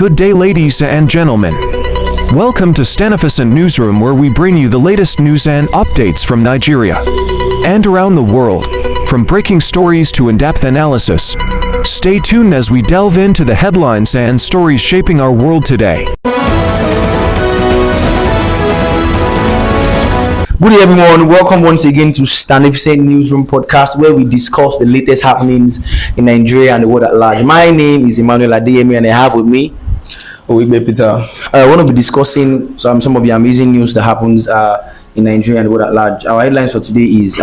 Good day, ladies and gentlemen. Welcome to Stanificent Newsroom, where we bring you the latest news and updates from Nigeria and around the world, from breaking stories to in-depth analysis. Stay tuned as we delve into the headlines and stories shaping our world today. Good day, everyone. Welcome once again to Stanificent Newsroom Podcast, where we discuss the latest happenings in Nigeria and the world at large. My name is Emmanuel Adeyemi, and I have with me Peter. I want to be discussing some of the amazing news that happens in Nigeria and the world at large. Our headlines for today is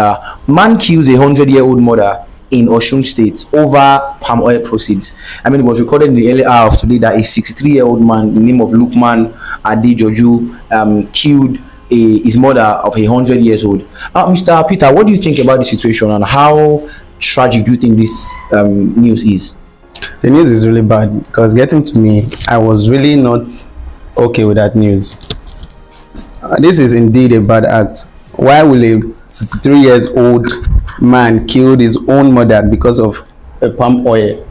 man kills a 100-year-old mother in Osun State over palm oil proceeds. I mean, it was recorded in the early hour of today that a 63-year-old man, the name of Lukman Adejoju, killed his mother of 100 years old. Mr. Peter, what do you think about the situation, and how tragic do you think this news is? The news is really bad, because getting to me, I was really not okay with that news. This is indeed a bad act. Why will a 63 years old man kill his own mother because of a palm oil?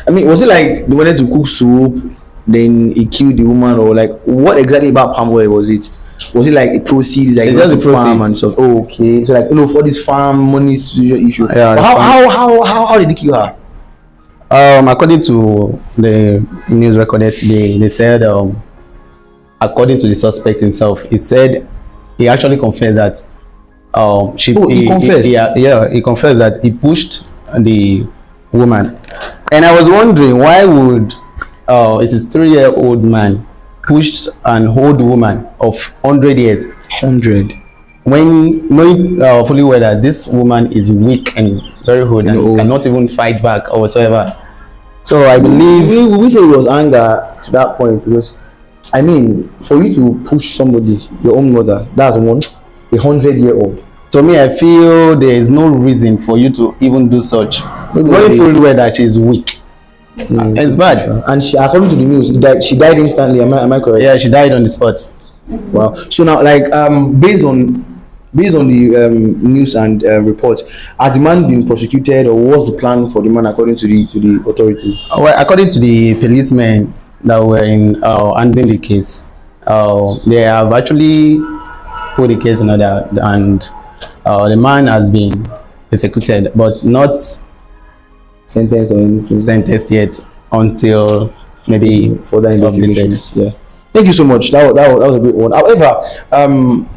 I mean, was it like they wanted to cook soup, then he killed the woman, or like what exactly about palm oil was it? Was it like a proceeds, like just a farm and stuff? Oh, okay. So like, for this farm money issue. Yeah. How did he kill her? According to the news recorded today, they said, according to the suspect himself, he said he actually confessed that he confessed. He confessed that he pushed the woman. And I was wondering, why would a 63-year-old man pushed an old woman of 100 years, when knowing fully well that this woman is weak and very old and cannot even fight back or whatsoever. So I believe we say it was anger to that point, because I mean, for you to push somebody, your own mother, that's one, 100-year-old. To me, I feel there is no reason for you to even do such, knowing fully well that she is weak. It's bad. And she, according to the news, she died instantly. Am I correct? Yeah, she died on the spot. Wow. So now, like, based on the news and reports, has the man been prosecuted, or what's the plan for the man according to the authorities? Well, according to the policemen that were in handling the case, they have actually put the case in order, and the man has been executed, but not sentenced or anything. Sentenced yet, until maybe further investigations. Yeah. Thank you so much. That was a great one. However,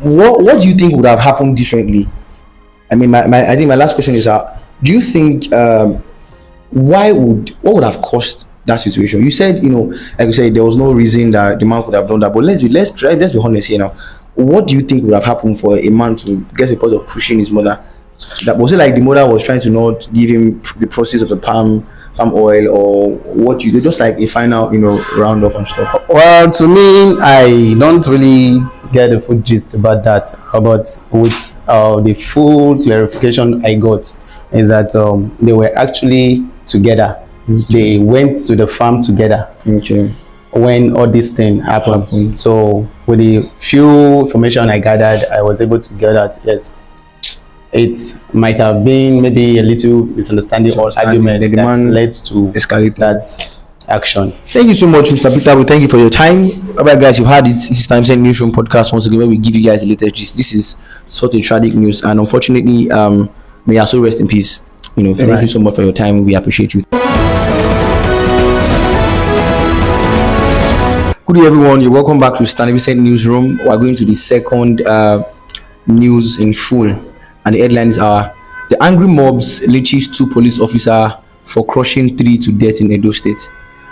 what do you think would have happened differently? I mean, I think my last question is, do you think what would have caused that situation? You said, like you said, there was no reason that the man could have done that. But let's be honest here now. What do you think would have happened for a man to get to the point of pushing his mother? That was it, like the mother was trying to not give him the process of the palm oil, or what you do, just like a final round off and stuff? Well, to me, I don't really get the full gist about that, but with the full clarification I got is that they were actually together. They went to the farm together when all this thing happened. So with the few information I gathered, I was able to get that yes, it might have been maybe a little misunderstanding or argument that led to escalate that action. Thank you so much, Mr. Peter. We thank you for your time. All right, guys, you've heard it. This is Stanificent Newsroom Podcast once again, where we give you guys the latest gist. This is such a tragic news, and unfortunately, may your soul rest in peace. Thank you so much for your time. We appreciate you. Good day, everyone. You're welcome back to Stanificent Newsroom. We're going to the second news in full. And the headlines are: the angry mobs lynches 2 police officers for crushing 3 to death in Edo State.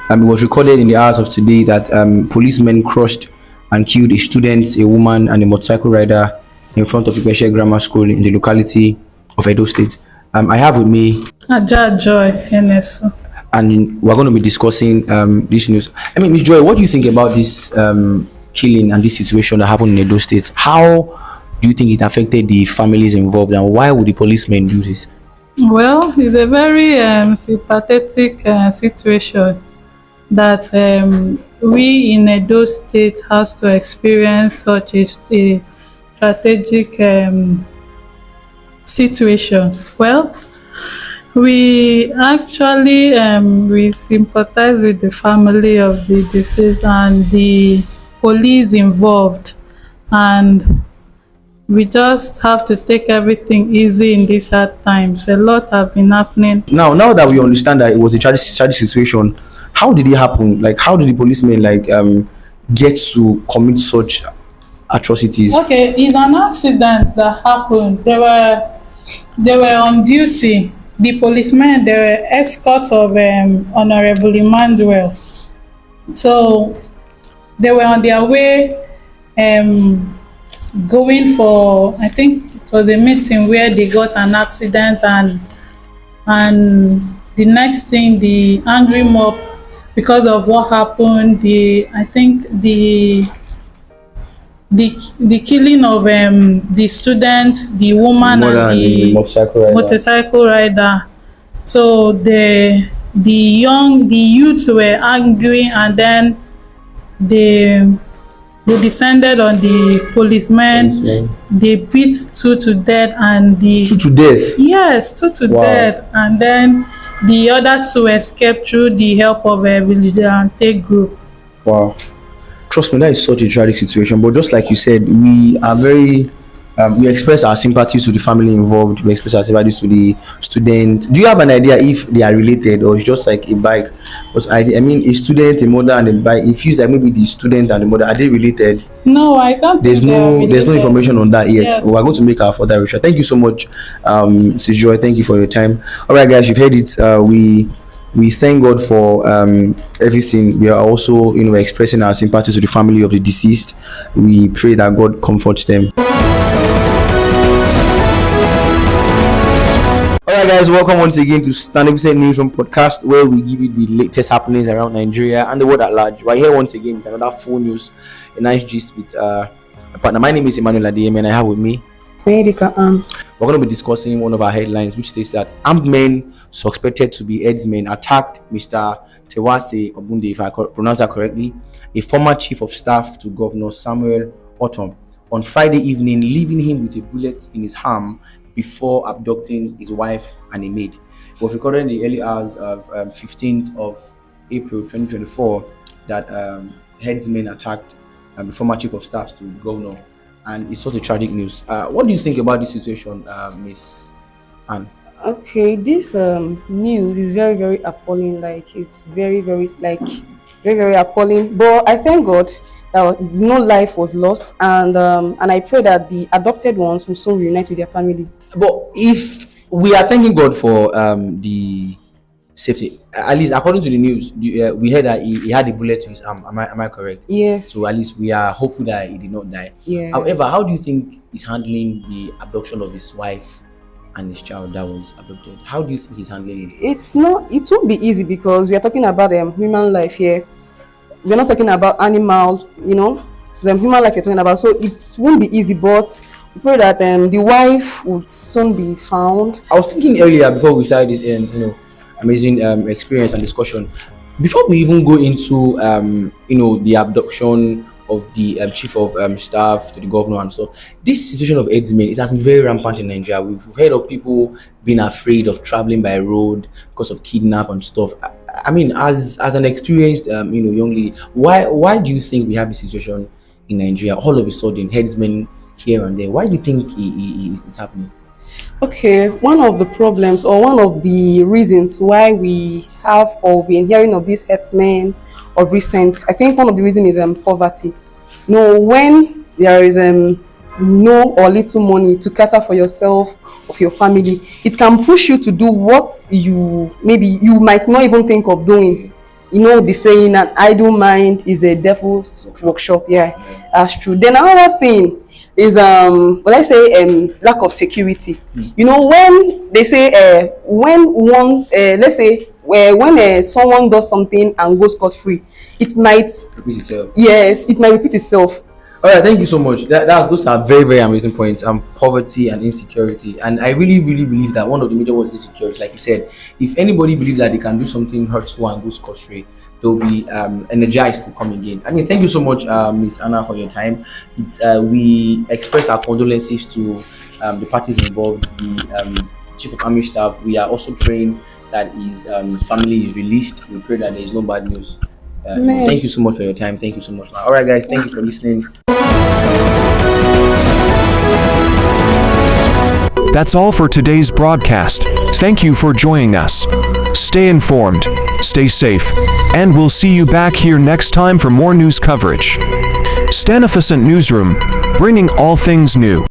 It was recorded in the hours of today that policemen crushed and killed a student, a woman, and a motorcycle rider in front of Ipeshe Grammar School in the locality of Edo State. I have with me Joy NSO. And we're going to be discussing this news. I mean, Ms. Joy, what do you think about this killing and this situation that happened in Edo State? How do you think it affected the families involved, and why would the policemen do this? Well, it's a very sympathetic situation that we in Edo State has to experience such a strategic situation. Well, We actually we sympathize with the family of the deceased and the police involved, and we just have to take everything easy in these hard times. A lot have been happening. Now that we understand that it was a tragic situation, how did it happen? Like, how did the policemen get to commit such atrocities? Okay, it's an accident that happened. They were on duty. The policemen, they were escorts of Honorable Emmanuel. So they were on their way going for, I think it was a meeting where they got an accident, and the next thing, the angry mob, because of what happened, I think the killing of the student, the woman, Mother and the motorcycle rider. So the youths were angry, and then they descended on the policemen. They beat two to death, and Two to death? Yes, two to Wow. death, and then the other two escaped through the help of a vigilante group. Wow. Trust me, that is such a tragic situation. But just like you said, we are very we express our sympathies to the family involved. We express our sympathies to the student. Do you have an idea if they are related, or it's just like a bike? Because I mean, a student, a mother, and a bike. It feels like maybe the student and the mother, are they related? No, I don't. There's think they are no related. information on that yet. Yes. We're going to make our further research. Thank you so much, Sis Joy. Thank you for your time. All right, guys, you've heard it. We thank God for everything. We are also, expressing our sympathy to the family of the deceased. We pray that God comforts them. Alright, guys, welcome once again to Stanificent Newsroom Podcast, where we give you the latest happenings around Nigeria and the world at large. We're here once again with another full news, a nice gist with my partner. My name is Emmanuel Adeyemi, and I have with me We're going to be discussing one of our headlines, which states that armed men suspected to be headsmen attacked Mr. Tewase Obunde, if I pronounce that correctly, a former chief of staff to Governor Samuel Ortom, on Friday evening, leaving him with a bullet in his arm before abducting his wife and a maid. It was recorded in the early hours of 15th of April 2024 that headsmen attacked the former chief of staff to Governor. And it's such a tragic news. What do you think about this situation, Miss Anne? Okay, this news is very, very appalling. Like, it's very, very, very appalling. But I thank God that no life was lost, and I pray that the adopted ones will soon reunite with their family. But if we are thanking God for the safety, at least according to the news, we heard that he had a bullet to his arm. Am I correct? Yes. So at least we are hopeful that he did not die. Yeah. However, how do you think he's handling the abduction of his wife and his child that was abducted? How do you think he's handling it? It won't be easy, because we are talking about human life here. We're not talking about animal, it's human life you're talking about. So it won't be easy, but we pray that the wife would soon be found. I was thinking earlier before we started this amazing experience and discussion. Before we even go into the abduction of the chief of staff to the governor and stuff, this situation of headsmen, it has been very rampant in Nigeria. We've heard of people being afraid of traveling by road because of kidnap and stuff. I mean, as an experienced young lady, why do you think we have this situation in Nigeria all of a sudden, headsmen here and there? Why do you think it's happening? Okay, one of the problems, or one of the reasons why we have or been hearing of these herdsmen of recent, I think one of the reasons is poverty. When there is no or little money to cater for yourself or for your family, it can push you to do what you might not even think of doing. The saying, an idle mind is a devil's workshop. Yeah, that's true. Then another thing is let's say lack of security. When they say when someone does something and goes scot-free, it might Repeat itself. Yes, it might repeat itself. All right, thank you so much. Those are very, very amazing points. Poverty and insecurity, and I really, really believe that one of the major ones is insecurity. Like you said, if anybody believes that they can do something hurtful and go scot-free, they'll be energized to come again. I mean, thank you so much, Miss Anna, for your time. We express our condolences to the parties involved, the Chief of Army Staff. We are also praying that his family is released. We pray that there is no bad news. Thank you so much for your time. Thank you so much. All right, guys. Thank you for listening. That's all for today's broadcast. Thank you for joining us. Stay informed, stay safe, and we'll see you back here next time for more news coverage. Stanificent Newsroom, bringing all things new.